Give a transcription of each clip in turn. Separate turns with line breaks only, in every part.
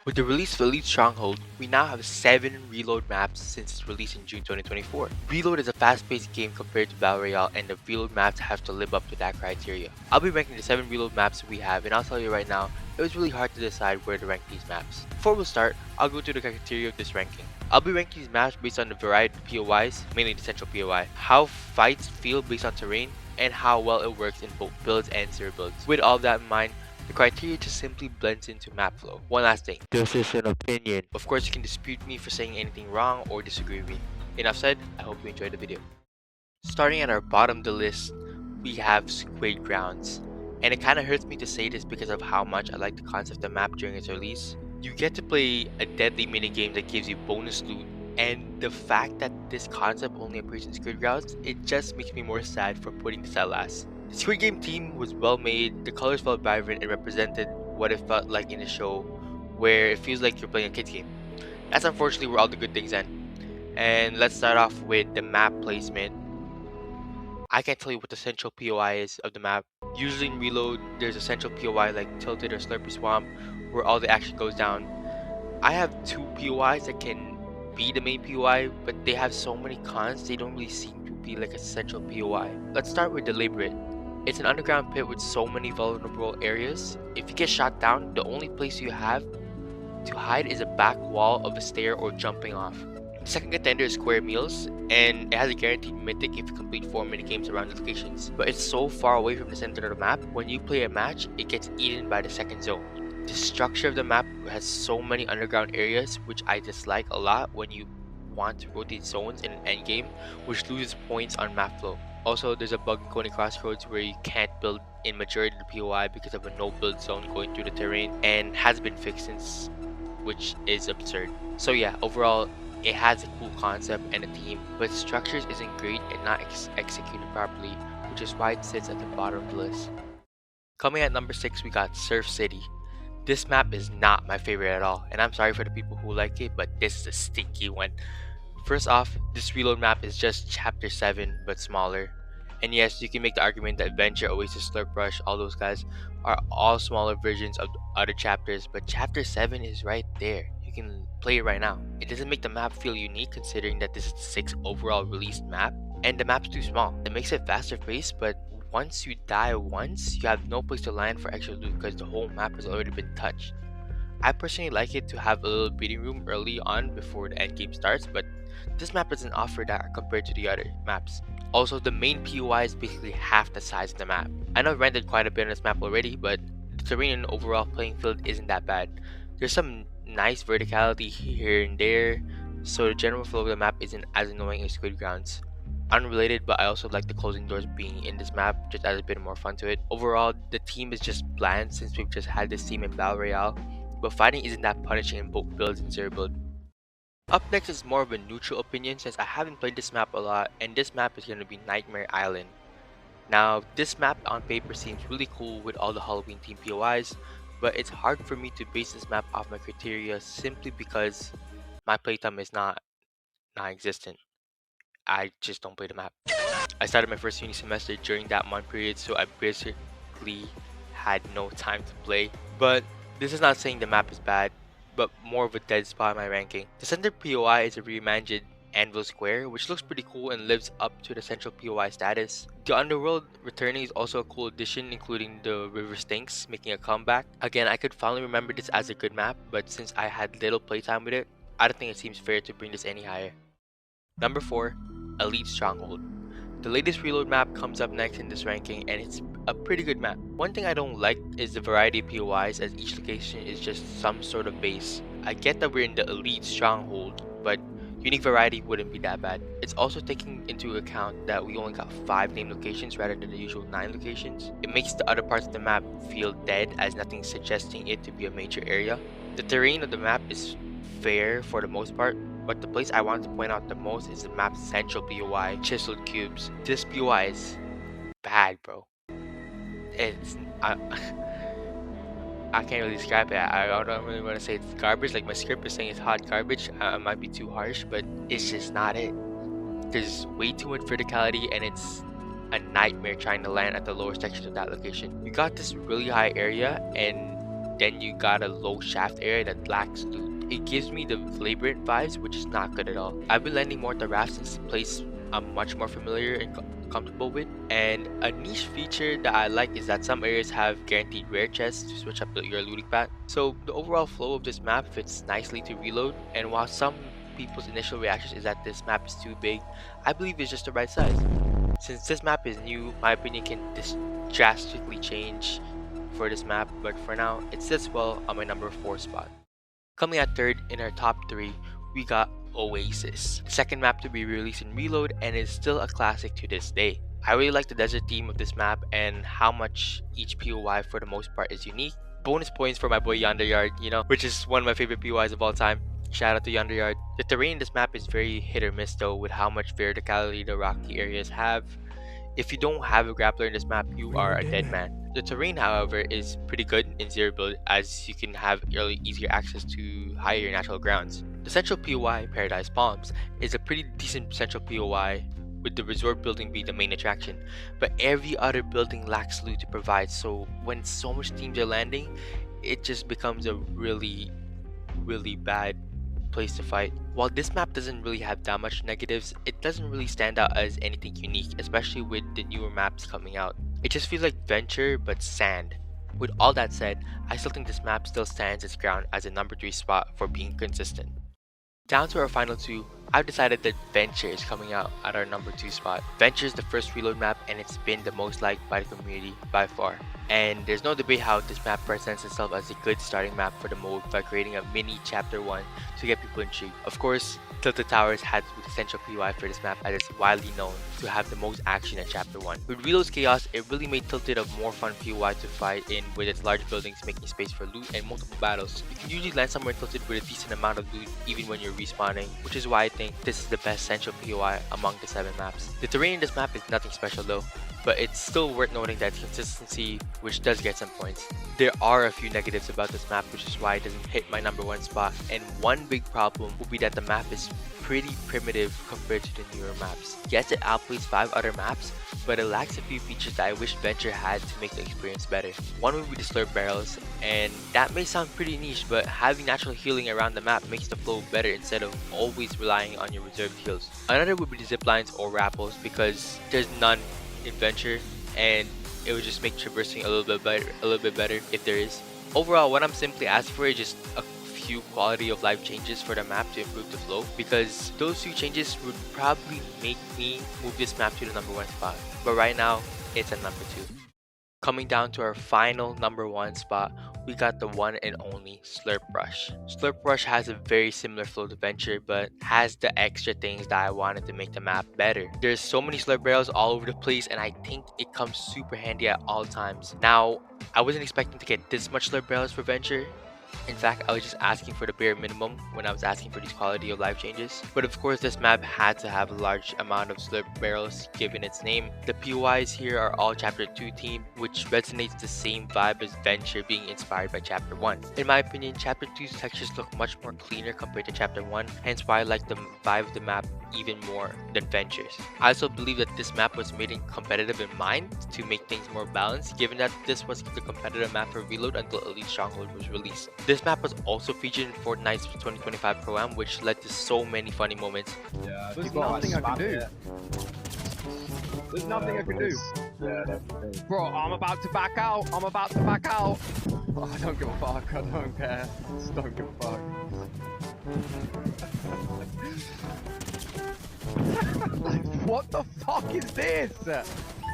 With the release of Elite Stronghold, we now have 7 reload maps since its release in June 2024. Reload is a fast-paced game compared to Battle Royale, and the reload maps have to live up to that criteria. I'll be ranking the 7 reload maps we have, and I'll tell you right now, it was really hard to decide where to rank these maps. Before we start, I'll go through the criteria of this ranking. I'll be ranking these maps based on the variety of POIs, mainly the central POI, how fights feel based on terrain, and how well it works in both builds and zero builds. With all that in mind, the criteria just simply blends into map flow. One last thing. This is an opinion. Of course, you can dispute me for saying anything wrong or disagree with me. Enough said, I hope you enjoyed the video. Starting at our bottom of the list, we have Squid Grounds. And it kinda hurts me to say this because of how much I like the concept of the map during its release. You get to play a deadly minigame that gives you bonus loot, and the fact that this concept only appears in Squid Grounds, it just makes me more sad for putting this at last. The Squid Game team was well made, the colors felt vibrant and represented what it felt like in the show, where it feels like you're playing a kid's game. That's unfortunately where all the good things end. And let's start off with the map placement. I can't tell you what the central POI is of the map. Usually in Reload, there's a central POI like Tilted or Slurpy Swamp, where all the action goes down. I have 2 POIs that can be the main POI, but they have so many cons, they don't really seem to be like a central POI. Let's start with Deliberate. It's an underground pit with so many vulnerable areas. If you get shot down, the only place you have to hide is a back wall of a stair or jumping off. The second contender is Square Meals, and it has a guaranteed mythic if you complete 4 minigames around the locations. But it's so far away from the center of the map, when you play a match, it gets eaten by the second zone. The structure of the map has so many underground areas, which I dislike a lot when you want to rotate zones in an endgame, which loses points on map flow. Also, there's a bug in Coney Crossroads where you can't build in majority of the POI because of a no build zone going through the terrain, and has been fixed since, which is absurd. So yeah, overall, it has a cool concept and a theme, but structures isn't great and not executed properly, which is why it sits at the bottom of the list. Coming at number 6, we got Surf City. This map is not my favorite at all, and I'm sorry for the people who like it, but this is a stinky one. First off, this reload map is just chapter 7 but smaller. And yes, you can make the argument that Venture, Oasis, Slurp Rush, all those guys are all smaller versions of other chapters, but chapter 7 is right there. You can play it right now. It doesn't make the map feel unique considering that this is the 6th overall released map, and the map's too small. It makes it faster paced, but once you die once, you have no place to land for extra loot because the whole map has already been touched. I personally like it to have a little breathing room early on before the endgame starts, but this map doesn't offer that compared to the other maps. Also, the main POI is basically half the size of the map. I know I've rented quite a bit on this map already, but the terrain and overall playing field isn't that bad. There's some nice verticality here and there, so the general flow of the map isn't as annoying as Squid Grounds. Unrelated, but I also like the closing doors being in this map, just adds a bit more fun to it. Overall, the team is just bland since we've just had this team in Battle Royale, but fighting isn't that punishing in both builds and zero build. Up next is more of a neutral opinion since I haven't played this map a lot, and this map is going to be Nightmare Island. Now, this map on paper seems really cool with all the Halloween themed POIs, but it's hard for me to base this map off my criteria simply because my playtime is not non-existent. I just don't play the map. I started my first uni semester during that month period, so I basically had no time to play. But this is not saying the map is bad, but more of a dead spot in my ranking. The center POI is a reimagined Anvil Square, which looks pretty cool and lives up to the central POI status. The Underworld returning is also a cool addition, including the River Stinks making a comeback. Again, I could finally remember this as a good map, but since I had little playtime with it, I don't think it seems fair to bring this any higher. Number 4, Elite Stronghold. The latest reload map comes up next in this ranking, and it's a pretty good map. One thing I don't like is the variety of POIs, as each location is just some sort of base. I get that we're in the Elite Stronghold, but unique variety wouldn't be that bad. It's also taking into account that we only got 5 named locations rather than the usual 9 locations. It makes the other parts of the map feel dead, as nothing suggesting it to be a major area. The terrain of the map is fair for the most part, but the place I want to point out the most is the map's central POI, Chiseled Cubes. This POI is bad, bro. It's I can't really describe it. I don't really want to say it's garbage. Like my script is saying it's hot garbage. I might be too harsh, but it's just not it. There's way too much verticality, and it's a nightmare trying to land at the lower sections of that location. You got this really high area, and then you got a low shaft area that lacks loot. It gives me the labyrinth vibes, which is not good at all. I've been landing more at the raft since the place I'm much more familiar and comfortable with. And a niche feature that I like is that some areas have guaranteed rare chests to switch up your looting path. So the overall flow of this map fits nicely to reload, and while some people's initial reactions is that this map is too big, I believe it's just the right size. Since this map is new, my opinion can drastically change for this map, but for now, it sits well on my number 4 spot. Coming at third in our top 3, we got Oasis, the second map to be released in Reload and is still a classic to this day. I really like the desert theme of this map and how much each POI for the most part is unique. Bonus points for my boy Yard, which is one of my favorite POIs of all time. Shout out to Yard. The terrain in this map is very hit or miss though, with how much verticality the rocky areas have. If you don't have a grappler in this map, you are a dead man. The terrain, however, is pretty good in zero build, as you can have easier access to higher natural grounds. The central POI, Paradise Palms, is a pretty decent central POI, with the resort building being the main attraction, but every other building lacks loot to provide, so when so much teams are landing, it just becomes a really bad place to fight. While this map doesn't really have that much negatives, it doesn't really stand out as anything unique, especially with the newer maps coming out. It just feels like Venture but sand. With all that said, I still think this map still stands its ground as a number 3 spot for being consistent. Down to our final 2, I've decided that Venture is coming out at our number 2 spot. Venture is the first reload map and it's been the most liked by the community by far. And there's no debate how this map presents itself as a good starting map for the mode by creating a mini chapter 1 to get people intrigued. Of course, Tilted Towers had to be the central POI for this map as it's widely known to have the most action in chapter 1. With Reload's chaos, it really made Tilted a more fun POI to fight in with its large buildings making space for loot and multiple battles. You can usually land somewhere in Tilted with a decent amount of loot even when you're respawning, which is why I think this is the best central POI among the 7 maps. The terrain in this map is nothing special though, but it's still worth noting that its consistency, which does get some points. There are a few negatives about this map, which is why it doesn't hit my number 1 spot, and one big problem would be that the map is pretty primitive compared to the newer maps. Yes, it outplays 5 other maps, but it lacks a few features that I wish Venture had to make the experience better. One would be the slurp barrels, and that may sound pretty niche, but having natural healing around the map makes the flow better instead of always relying on your reserved heals. Another would be the ziplines or rappels, because there's none in Venture, and it would just make traversing a little bit better if there is. Overall, what I'm simply asking for is just a few quality of life changes for the map to improve the flow, because those few changes would probably make me move this map to the number 1 spot. But right now, it's at number 2. Coming down to our final number 1 spot, we got the one and only Slurp Rush. Slurp Rush has a very similar flow to Venture, but has the extra things that I wanted to make the map better. There's so many slurp barrels all over the place, and I think it comes super handy at all times. Now, I wasn't expecting to get this much slurp barrels for Venture. In fact, I was just asking for the bare minimum when I was asking for these quality of life changes. But of course, this map had to have a large amount of slurp barrels given its name. The POIs here are all Chapter 2 themed, which resonates the same vibe as Venture being inspired by Chapter 1. In my opinion, Chapter 2's textures look much more cleaner compared to Chapter 1, hence why I like the vibe of the map even more than Venture's. I also believe that this map was made in competitive in mind to make things more balanced, given that this was the competitive map for Reload until Elite Stronghold was released. This map was also featured in Fortnite's 2025 Pro-Am, which led to so many funny moments.
Yeah, there's nothing I can do. There's nothing I can do. Yeah, bro, I'm about to back out. I'm about to back out. Oh, I don't give a fuck. I don't care. Just don't give a fuck. What the fuck is this?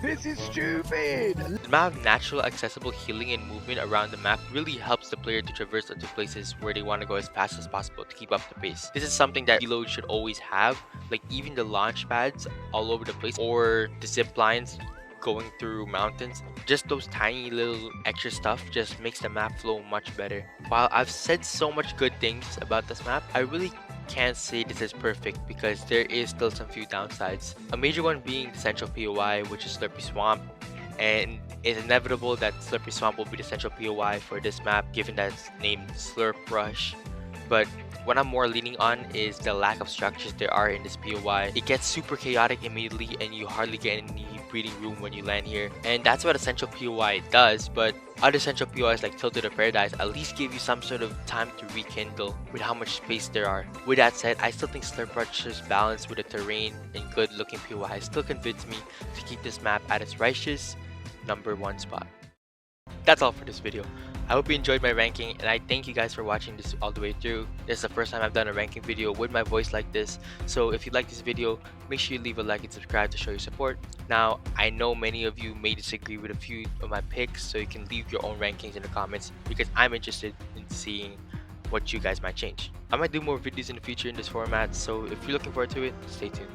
This is stupid!
The amount of natural accessible healing and movement around the map really helps the player to traverse into places where they want to go as fast as possible to keep up the pace. This is something that Reload should always have, like even the launch pads all over the place, or the zip lines going through mountains. Just those tiny little extra stuff just makes the map flow much better. While I've said so much good things about this map, I really can't say this is perfect because there is still some few downsides. A major one being the central POI, which is Slurpy Swamp, and it's inevitable that Slurpy Swamp will be the central POI for this map given that it's named Slurp Rush. But what I'm more leaning on is the lack of structures there are in this POI. It gets super chaotic immediately and you hardly get any breathing room when you land here, and that's what a central POI does, but Other central POIs like Tilted or Paradise at least give you some sort of time to rekindle with how much space there are. With that said, I still think Slurp Rush's balance with the terrain and good looking POIs still convince me to keep this map at its righteous #1 spot. That's all for this video. I hope you enjoyed my ranking, and I thank you guys for watching this all the way through. This is the first time I've done a ranking video with my voice like this, so if you like this video, make sure you leave a like and subscribe to show your support. Now, I know many of you may disagree with a few of my picks, so you can leave your own rankings in the comments because I'm interested in seeing what you guys might change. I might do more videos in the future in this format, so if you're looking forward to it, stay tuned.